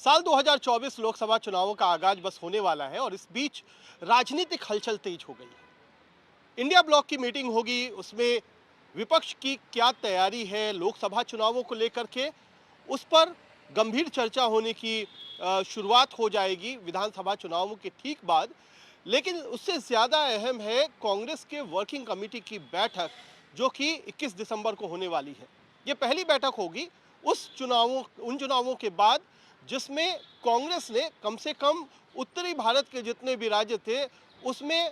साल 2024 लोकसभा चुनावों का आगाज बस होने वाला है और इस बीच राजनीतिक हलचल तेज हो गई है। इंडिया ब्लॉक की मीटिंग होगी, उसमें विपक्ष की क्या तैयारी है लोकसभा चुनावों को लेकर के, उस पर गंभीर चर्चा होने की शुरुआत हो जाएगी विधानसभा चुनावों के ठीक बाद। लेकिन उससे ज़्यादा अहम है कांग्रेस के वर्किंग कमेटी की बैठक, जो कि 21 दिसंबर को होने वाली है। ये पहली बैठक होगी उन चुनावों के बाद, जिसमें कांग्रेस ने कम से कम उत्तरी भारत के जितने भी राज्य थे उसमें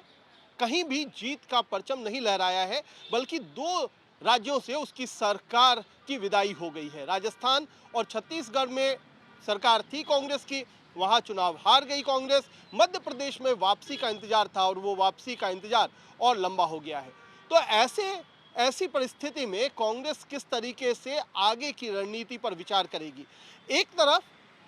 कहीं भी जीत का परचम नहीं लहराया है, बल्कि दो राज्यों से उसकी सरकार की विदाई हो गई है। राजस्थान और छत्तीसगढ़ में सरकार थी कांग्रेस की, वहां चुनाव हार गई कांग्रेस। मध्य प्रदेश में वापसी का इंतजार था और वो वापसी का इंतजार और लंबा हो गया है। तो ऐसी परिस्थिति में कांग्रेस किस तरीके से आगे की रणनीति पर विचार करेगी? एक तरफ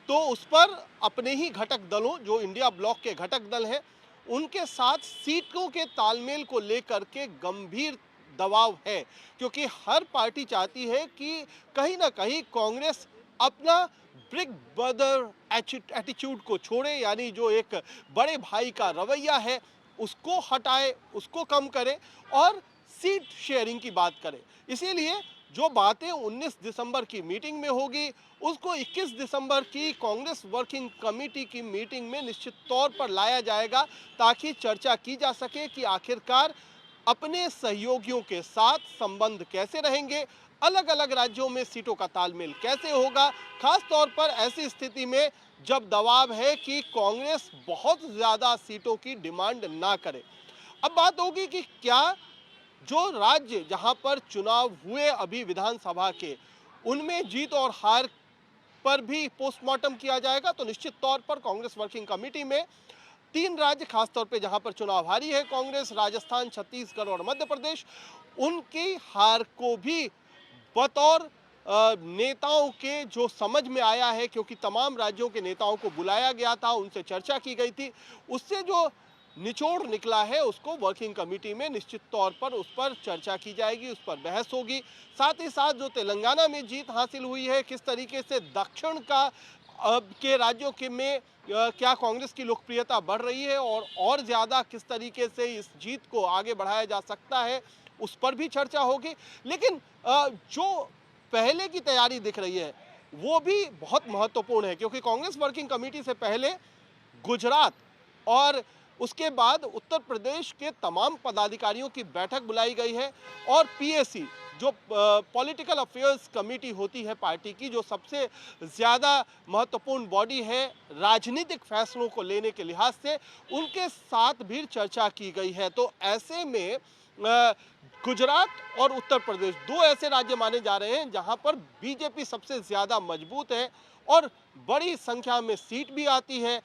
तो उस पर अपने ही घटक दलों, जो इंडिया ब्लॉक के घटक दल हैं, उनके साथ सीटों के तालमेल को लेकर के गंभीर दबाव है, क्योंकि हर पार्टी चाहती है कि कहीं ना कहीं कांग्रेस अपना बिग ब्रदर एटीट्यूड को छोड़े, यानी जो एक बड़े भाई का रवैया है उसको हटाए, उसको कम करे और सीट शेयरिंग की बात करे। इसीलिए जो बातें 19 दिसंबर की मीटिंग में होगी, उसको 21 दिसंबर की कांग्रेस वर्किंग कमेटी की मीटिंग में निश्चित तौर पर लाया जाएगा, ताकि चर्चा की जा सके कि आखिरकार अपने सहयोगियों के साथ संबंध कैसे रहेंगे, अलग अलग राज्यों में सीटों का तालमेल कैसे होगा, खास तौर पर ऐसी स्थिति में जब दबाव है कि कांग्रेस बहुत ज्यादा सीटों की डिमांड ना करे। अब बात होगी कि क्या जो राज्य जहां पर चुनाव हुए अभी विधानसभा के, उनमें जीत और हार पर भी पोस्टमार्टम किया जाएगा। तो निश्चित तौर पर कांग्रेस वर्किंग कमेटी में तीन राज्य, खासतौर पे जहां पर चुनाव हारी है कांग्रेस, राजस्थान, छत्तीसगढ़ और मध्य प्रदेश, उनकी हार को भी बतौर नेताओं के जो समझ में आया है, क्योंकि तमाम राज्यों के नेताओं को बुलाया गया था, उनसे चर्चा की गई थी, उससे जो निचोड़ निकला है उसको वर्किंग कमेटी में निश्चित तौर पर उस पर चर्चा की जाएगी, उस पर बहस होगी। साथ ही साथ जो तेलंगाना में जीत हासिल हुई है, किस तरीके से दक्षिण का के राज्यों के में क्या कांग्रेस की लोकप्रियता बढ़ रही है और ज़्यादा किस तरीके से इस जीत को आगे बढ़ाया जा सकता है, उस पर भी चर्चा होगी। लेकिन जो पहले की तैयारी दिख रही है वो भी बहुत महत्वपूर्ण है, क्योंकि कांग्रेस वर्किंग कमेटी से पहले गुजरात और उसके बाद उत्तर प्रदेश के तमाम पदाधिकारियों की बैठक बुलाई गई है। और पीएसी, जो पॉलिटिकल अफेयर्स कमेटी होती है पार्टी की, जो सबसे ज़्यादा महत्वपूर्ण बॉडी है राजनीतिक फैसलों को लेने के लिहाज से, उनके साथ भी चर्चा की गई है। तो ऐसे में गुजरात और उत्तर प्रदेश दो ऐसे राज्य माने जा रहे हैं जहां पर बीजेपी सबसे ज़्यादा मजबूत है और बड़ी संख्या में सीट भी आती है,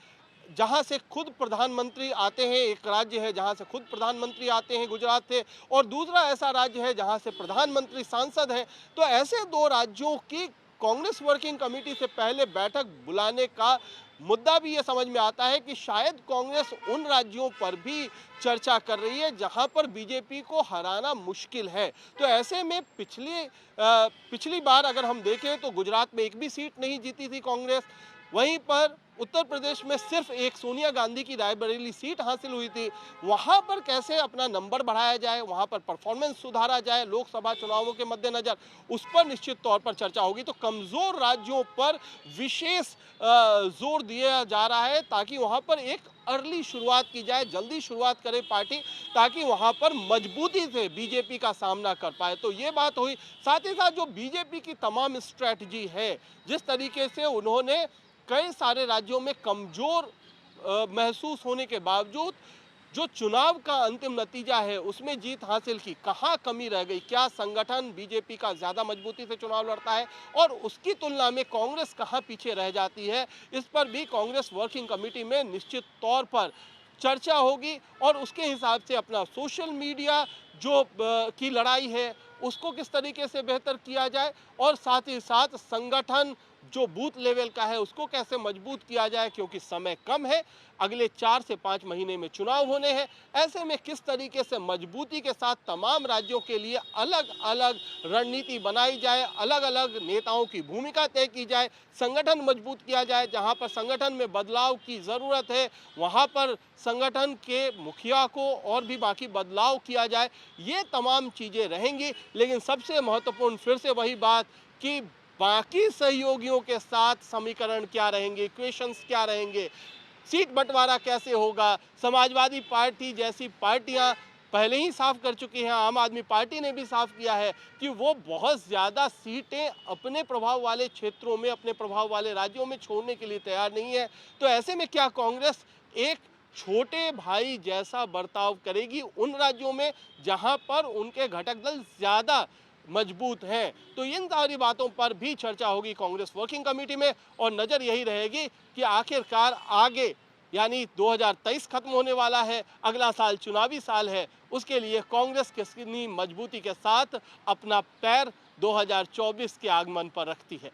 जहां से खुद प्रधानमंत्री आते हैं। एक राज्य है जहां से खुद प्रधानमंत्री आते हैं, गुजरात से, और दूसरा ऐसा राज्य है जहां से प्रधानमंत्री सांसद हैं। तो ऐसे दो राज्यों की कांग्रेस वर्किंग कमेटी से पहले बैठक बुलाने का मुद्दा भी ये समझ में आता है कि शायद कांग्रेस उन राज्यों पर भी चर्चा कर रही है जहां पर बीजेपी को हराना मुश्किल है। तो ऐसे में पिछली बार अगर हम देखें तो गुजरात में एक भी सीट नहीं जीती थी कांग्रेस। वहीं पर उत्तर प्रदेश में सिर्फ एक सोनिया गांधी की रायबरेली सीट हासिल हुई थी। वहां पर कैसे अपना नंबर बढ़ाया जाए, वहां पर परफॉर्मेंस सुधारा जाए लोकसभा चुनावों के मद्देनजर, उस पर निश्चित तौर पर चर्चा होगी। तो कमजोर राज्यों पर विशेष जोर दिया जा रहा है, ताकि वहां पर एक अर्ली शुरुआत की जाए, जल्दी शुरुआत करे पार्टी, ताकि वहां पर मजबूती से बीजेपी का सामना कर पाए। तो ये बात हुई। साथ ही साथ जो बीजेपी की तमाम स्ट्रैटेजी है, जिस तरीके से उन्होंने कई सारे राज्यों में कमजोर महसूस होने के बावजूद जो चुनाव का अंतिम नतीजा है उसमें जीत हासिल की, कहां कमी रह गई, क्या संगठन बीजेपी का ज्यादा मजबूती से चुनाव लड़ता है और उसकी तुलना में कांग्रेस कहां पीछे रह जाती है, इस पर भी कांग्रेस वर्किंग कमेटी में निश्चित तौर पर चर्चा होगी। और उसके हिसाब से अपना सोशल मीडिया जो की लड़ाई है उसको किस तरीके से बेहतर किया जाए, और साथ ही साथ संगठन जो बूथ लेवल का है उसको कैसे मजबूत किया जाए, क्योंकि समय कम है, अगले 4 से 5 महीने में चुनाव होने हैं। ऐसे में किस तरीके से मजबूती के साथ तमाम राज्यों के लिए अलग अलग रणनीति बनाई जाए, अलग अलग नेताओं की भूमिका तय की जाए, संगठन मजबूत किया जाए। जहां पर संगठन में बदलाव की ज़रूरत है वहां पर संगठन के मुखिया को और भी बाकी बदलाव किया जाए, ये तमाम चीज़ें रहेंगी। लेकिन सबसे महत्वपूर्ण फिर से वही बात कि बाकी सहयोगियों के साथ समीकरण क्या रहेंगे, इक्वेशंस क्या रहेंगे, सीट बंटवारा कैसे होगा। समाजवादी पार्टी जैसी पार्टियां पहले ही साफ कर चुकी हैं, आम आदमी पार्टी ने भी साफ किया है कि वो बहुत ज़्यादा सीटें अपने प्रभाव वाले क्षेत्रों में, अपने प्रभाव वाले राज्यों में छोड़ने के लिए तैयार नहीं है। तो ऐसे में क्या कांग्रेस एक छोटे भाई जैसा बर्ताव करेगी उन राज्यों में जहां पर उनके घटक दल ज़्यादा मजबूत हैं? तो इन सारी बातों पर भी चर्चा होगी कांग्रेस वर्किंग कमेटी में, और नज़र यही रहेगी कि आखिरकार आगे, यानी 2023 खत्म होने वाला है, अगला साल चुनावी साल है, उसके लिए कांग्रेस कितनी मजबूती के साथ अपना पैर 2024 के आगमन पर रखती है।